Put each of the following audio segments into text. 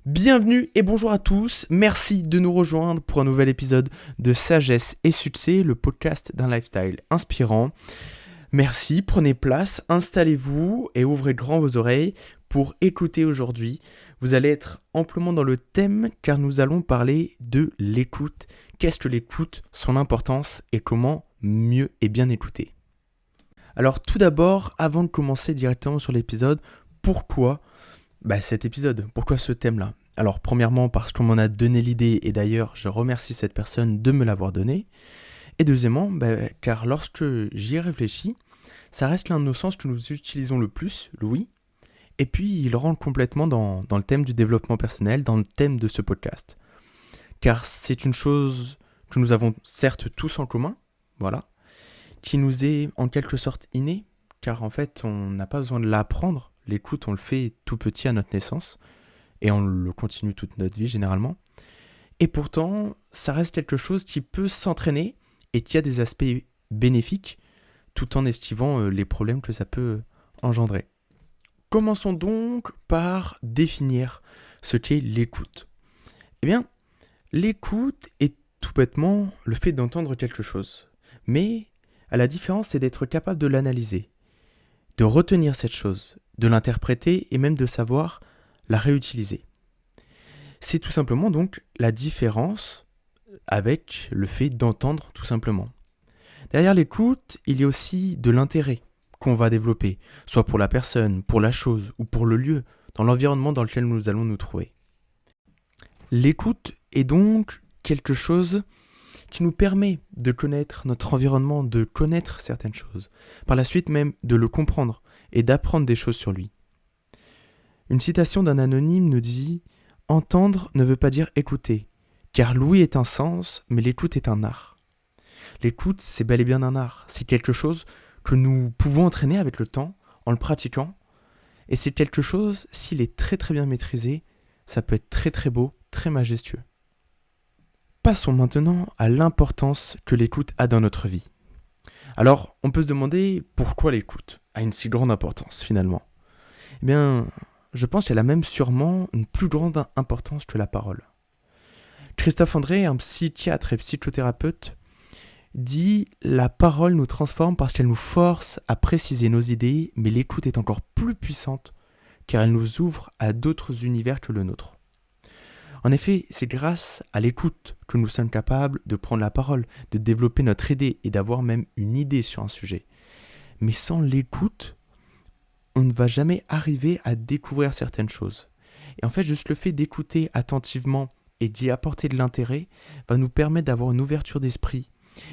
Bienvenue et bonjour à tous, merci de nous rejoindre pour un nouvel épisode de Sagesse et Succès, le podcast d'un lifestyle inspirant. Merci, prenez place, installez-vous et ouvrez grand vos oreilles pour écouter aujourd'hui. Vous allez être amplement dans le thème car nous allons parler de l'écoute. Qu'est-ce que l'écoute, son importance et comment mieux et bien écouter. Alors tout d'abord, avant de commencer directement sur l'épisode, pourquoi cet épisode, pourquoi ce thème-là? Alors premièrement parce qu'on m'en a donné l'idée et d'ailleurs je remercie cette personne de me l'avoir donné. Et deuxièmement, car lorsque j'y ai réfléchi, ça reste l'un de nos sens que nous utilisons le plus, l'ouïe, et puis il rentre complètement dans le thème du développement personnel, dans le thème de ce podcast. Car c'est une chose que nous avons certes tous en commun, voilà, qui nous est en quelque sorte innée, car en fait on n'a pas besoin de l'apprendre. L'écoute, on le fait tout petit à notre naissance, et on le continue toute notre vie généralement. Et pourtant, ça reste quelque chose qui peut s'entraîner, et qui a des aspects bénéfiques, tout en esquivant les problèmes que ça peut engendrer. Commençons donc par définir ce qu'est l'écoute. Eh bien, l'écoute est tout bêtement le fait d'entendre quelque chose. Mais, à la différence, c'est d'être capable de l'analyser, de retenir cette chose, de l'interpréter et même de savoir la réutiliser. C'est tout simplement donc la différence avec le fait d'entendre tout simplement. Derrière l'écoute, il y a aussi de l'intérêt qu'on va développer, soit pour la personne, pour la chose ou pour le lieu, dans l'environnement dans lequel nous allons nous trouver. L'écoute est donc quelque chose qui nous permet de connaître notre environnement, de connaître certaines choses, par la suite même de le comprendre et d'apprendre des choses sur lui. Une citation d'un anonyme nous dit « Entendre ne veut pas dire écouter, car l'ouïe est un sens, mais l'écoute est un art. » L'écoute, c'est bel et bien un art, c'est quelque chose que nous pouvons entraîner avec le temps, en le pratiquant, et c'est quelque chose, s'il est très très bien maîtrisé, ça peut être très très beau, très majestueux. Passons maintenant à l'importance que l'écoute a dans notre vie. Alors, on peut se demander pourquoi l'écoute a une si grande importance finalement. Eh bien, je pense qu'elle a même sûrement une plus grande importance que la parole. Christophe André, un psychiatre et psychothérapeute, dit « La parole nous transforme parce qu'elle nous force à préciser nos idées, mais l'écoute est encore plus puissante car elle nous ouvre à d'autres univers que le nôtre. » En effet, c'est grâce à l'écoute que nous sommes capables de prendre la parole, de développer notre idée et d'avoir même une idée sur un sujet. Mais sans l'écoute, on ne va jamais arriver à découvrir certaines choses. Et en fait, juste le fait d'écouter attentivement et d'y apporter de l'intérêt va nous permettre d'avoir une ouverture d'esprit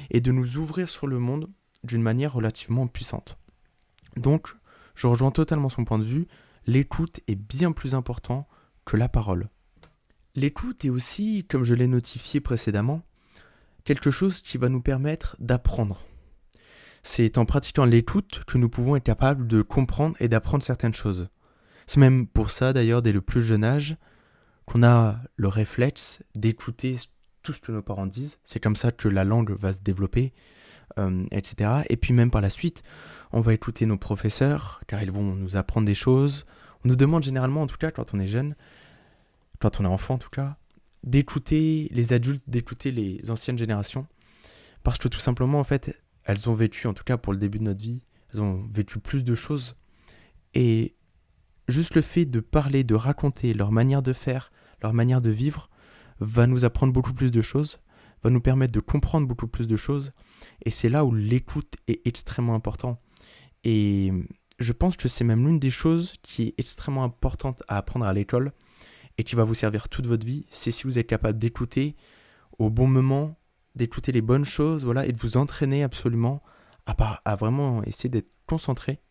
et de nous ouvrir sur le monde d'une manière relativement puissante. Donc, je rejoins totalement son point de vue, l'écoute est bien plus important que la parole. L'écoute est aussi, comme je l'ai notifié précédemment, quelque chose qui va nous permettre d'apprendre. C'est en pratiquant l'écoute que nous pouvons être capables de comprendre et d'apprendre certaines choses. C'est même pour ça d'ailleurs dès le plus jeune âge qu'on a le réflexe d'écouter tout ce que nos parents disent. C'est comme ça que la langue va se développer, etc. Et puis même par la suite, on va écouter nos professeurs car ils vont nous apprendre des choses. On nous demande généralement, en tout cas quand on est jeune, quand on est enfant en tout cas, d'écouter les adultes, d'écouter les anciennes générations. Parce que tout simplement, en fait, elles ont vécu, en tout cas pour le début de notre vie, elles ont vécu plus de choses. Et juste le fait de parler, de raconter leur manière de faire, leur manière de vivre, va nous apprendre beaucoup plus de choses, va nous permettre de comprendre beaucoup plus de choses. Et c'est là où l'écoute est extrêmement important. Et je pense que c'est même l'une des choses qui est extrêmement importante à apprendre à l'école, et qui va vous servir toute votre vie, c'est si vous êtes capable d'écouter au bon moment, d'écouter les bonnes choses, voilà, et de vous entraîner absolument à vraiment essayer d'être concentré.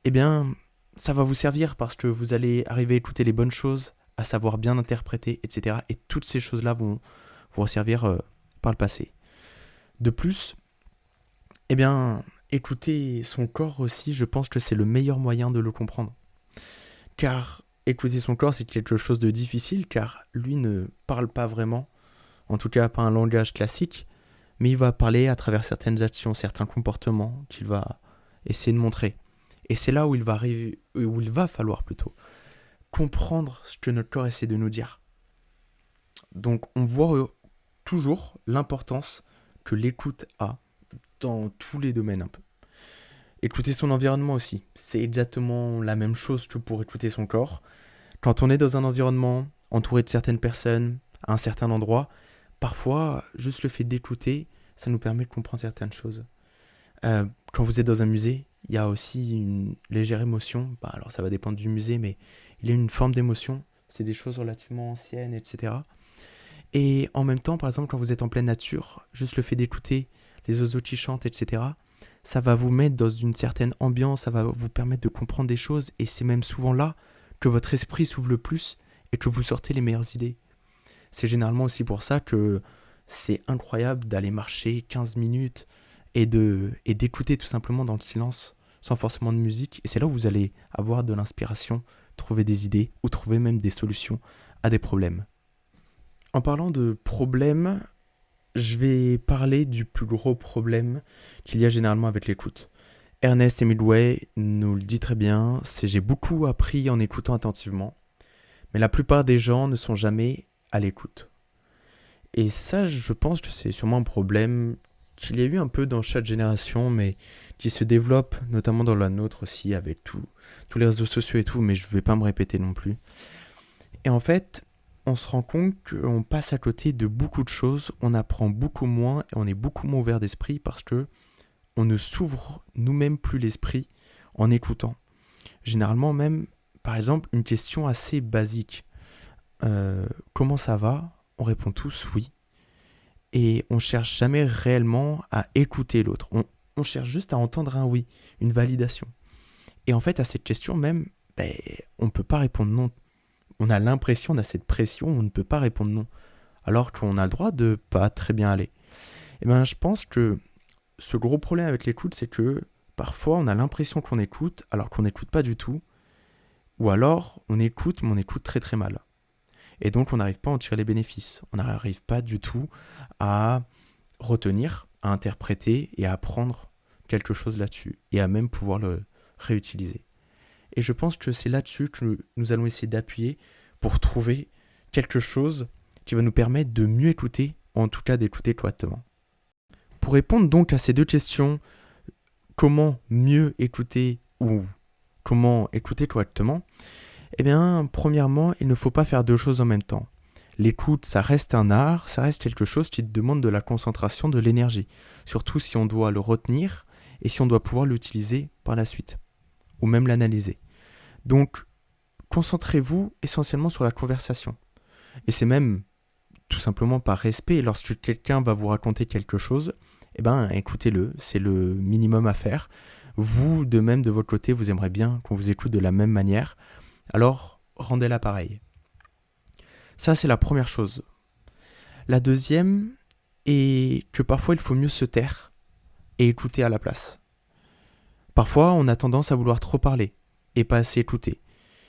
Eh bien, ça va vous servir parce que vous allez arriver à écouter les bonnes choses, à savoir bien interpréter, etc. Et toutes ces choses-là vont vous servir par le passé. De plus, eh bien, écouter son corps aussi, je pense que c'est le meilleur moyen de le comprendre. Car écouter son corps, c'est quelque chose de difficile, car lui ne parle pas vraiment, en tout cas pas un langage classique, mais il va parler à travers certaines actions, certains comportements qu'il va essayer de montrer. Et c'est là où il va falloir comprendre ce que notre corps essaie de nous dire. Donc on voit toujours l'importance que l'écoute a dans tous les domaines un peu. Écouter son environnement aussi, c'est exactement la même chose que pour écouter son corps. Quand on est dans un environnement entouré de certaines personnes, à un certain endroit, parfois, juste le fait d'écouter, ça nous permet de comprendre certaines choses. Quand vous êtes dans un musée, il y a aussi une légère émotion. Alors ça va dépendre du musée, mais il y a une forme d'émotion. C'est des choses relativement anciennes, etc. Et en même temps, par exemple, quand vous êtes en pleine nature, juste le fait d'écouter les oiseaux qui chantent, etc., ça va vous mettre dans une certaine ambiance, ça va vous permettre de comprendre des choses, et c'est même souvent là que votre esprit s'ouvre le plus et que vous sortez les meilleures idées. C'est généralement aussi pour ça que c'est incroyable d'aller marcher 15 minutes et d'écouter tout simplement dans le silence, sans forcément de musique, et c'est là où vous allez avoir de l'inspiration, trouver des idées, ou trouver même des solutions à des problèmes. En parlant de problèmes, je vais parler du plus gros problème qu'il y a généralement avec l'écoute. Ernest Hemingway nous le dit très bien, c'est j'ai beaucoup appris en écoutant attentivement, mais la plupart des gens ne sont jamais à l'écoute. Et ça, je pense que c'est sûrement un problème qu'il y a eu un peu dans chaque génération, mais qui se développe notamment dans la nôtre aussi, avec tous les réseaux sociaux et tout, mais je ne vais pas me répéter non plus. Et en fait, on se rend compte qu'on passe à côté de beaucoup de choses, on apprend beaucoup moins et on est beaucoup moins ouvert d'esprit parce que on ne s'ouvre nous-mêmes plus l'esprit en écoutant. Généralement même, par exemple, une question assez basique. Comment ça va ? On répond tous oui. Et on cherche jamais réellement à écouter l'autre. On cherche juste à entendre un oui, une validation. Et en fait, à cette question même, on ne peut pas répondre non. On a l'impression, on a cette pression, on ne peut pas répondre non. Alors qu'on a le droit de pas très bien aller. Et je pense que ce gros problème avec l'écoute, c'est que parfois on a l'impression qu'on écoute alors qu'on n'écoute pas du tout. Ou alors on écoute, mais on écoute très très mal. Et donc on n'arrive pas à en tirer les bénéfices. On n'arrive pas du tout à retenir, à interpréter et à apprendre quelque chose là-dessus. Et à même pouvoir le réutiliser. Et je pense que c'est là-dessus que nous allons essayer d'appuyer pour trouver quelque chose qui va nous permettre de mieux écouter, en tout cas d'écouter correctement. Pour répondre donc à ces deux questions, comment mieux écouter ou comment écouter correctement, premièrement, il ne faut pas faire deux choses en même temps. L'écoute, ça reste un art, ça reste quelque chose qui demande de la concentration, de l'énergie, surtout si on doit le retenir et si on doit pouvoir l'utiliser par la suite, ou même l'analyser. Donc, concentrez-vous essentiellement sur la conversation. Et c'est même tout simplement par respect, lorsque quelqu'un va vous raconter quelque chose, écoutez-le, c'est le minimum à faire. Vous, de même, de votre côté, vous aimeriez bien qu'on vous écoute de la même manière, alors rendez-la pareil. Ça, c'est la première chose. La deuxième est que parfois, il faut mieux se taire et écouter à la place. Parfois, on a tendance à vouloir trop parler et pas assez écouter,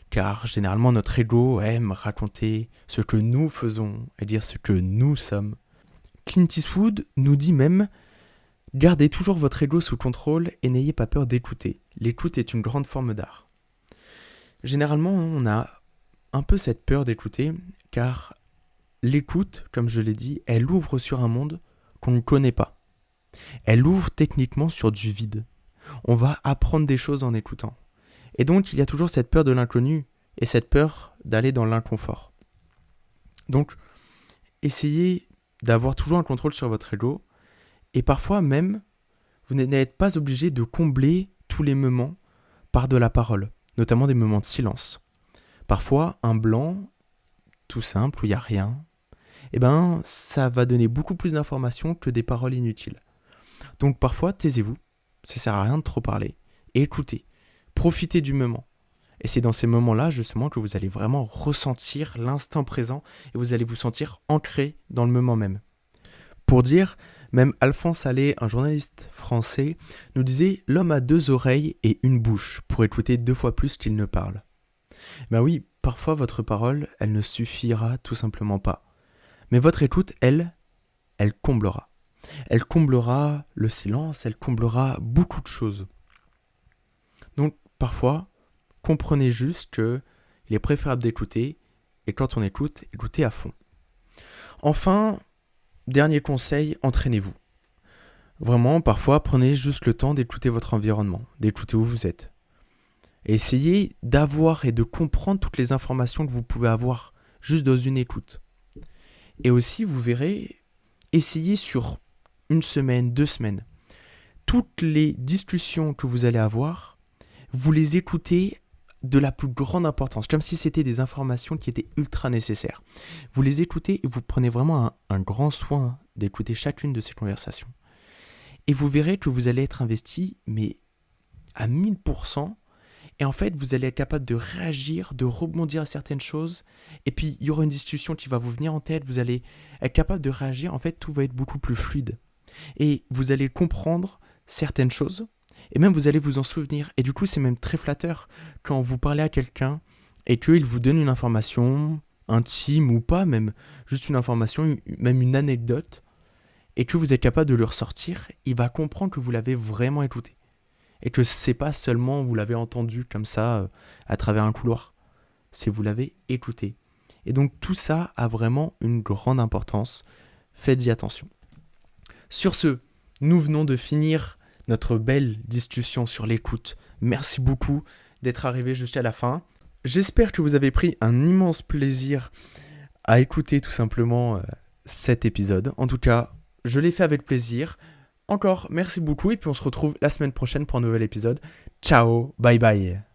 car généralement, notre ego aime raconter ce que nous faisons et dire ce que nous sommes. Clint Eastwood nous dit même « Gardez toujours votre ego sous contrôle et n'ayez pas peur d'écouter. L'écoute est une grande forme d'art. » Généralement, on a un peu cette peur d'écouter, car l'écoute, comme je l'ai dit, elle ouvre sur un monde qu'on ne connaît pas. Elle ouvre techniquement sur du vide. On va apprendre des choses en écoutant. Et donc, il y a toujours cette peur de l'inconnu et cette peur d'aller dans l'inconfort. Donc, essayez d'avoir toujours un contrôle sur votre ego. Et parfois même, vous n'êtes pas obligé de combler tous les moments par de la parole, notamment des moments de silence. Parfois, un blanc, tout simple, où il n'y a rien, ça va donner beaucoup plus d'informations que des paroles inutiles. Donc parfois, taisez-vous, ça ne sert à rien de trop parler, et écoutez, profitez du moment. Et c'est dans ces moments-là, justement, que vous allez vraiment ressentir l'instant présent, et vous allez vous sentir ancré dans le moment même. Pour dire, même Alphonse Allais, un journaliste français, nous disait « L'homme a 2 oreilles et une bouche pour écouter 2 fois plus qu'il ne parle. » Oui, parfois votre parole, elle ne suffira tout simplement pas. Mais votre écoute, elle comblera. Elle comblera le silence, elle comblera beaucoup de choses. Donc parfois, comprenez juste qu'il il est préférable d'écouter. Et quand on écoute, écoutez à fond. Enfin, dernier conseil, entraînez-vous. Vraiment, parfois, prenez juste le temps d'écouter votre environnement, d'écouter où vous êtes. Et essayez d'avoir et de comprendre toutes les informations que vous pouvez avoir juste dans une écoute. Et aussi, vous verrez, essayez sur 1 semaine, 2 semaines. Toutes les discussions que vous allez avoir, vous les écoutez de la plus grande importance, comme si c'était des informations qui étaient ultra nécessaires. Vous les écoutez et vous prenez vraiment un grand soin d'écouter chacune de ces conversations. Et vous verrez que vous allez être investi, mais à 1000%. Et en fait, vous allez être capable de réagir, de rebondir à certaines choses. Et puis, il y aura une discussion qui va vous venir en tête. Vous allez être capable de réagir. En fait, tout va être beaucoup plus fluide. Et vous allez comprendre certaines choses. Et même, vous allez vous en souvenir. Et du coup, c'est même très flatteur quand vous parlez à quelqu'un et qu'il vous donne une information intime ou pas, même juste une information, même une anecdote, et que vous êtes capable de le ressortir. Il va comprendre que vous l'avez vraiment écouté. Et que c'est pas seulement vous l'avez entendu comme ça à travers un couloir. C'est vous l'avez écouté. Et donc tout ça a vraiment une grande importance. Faites-y attention. Sur ce, nous venons de finir notre belle discussion sur l'écoute. Merci beaucoup d'être arrivé jusqu'à la fin. J'espère que vous avez pris un immense plaisir à écouter tout simplement cet épisode. En tout cas, je l'ai fait avec plaisir. Encore, merci beaucoup et puis on se retrouve la semaine prochaine pour un nouvel épisode. Ciao, bye bye.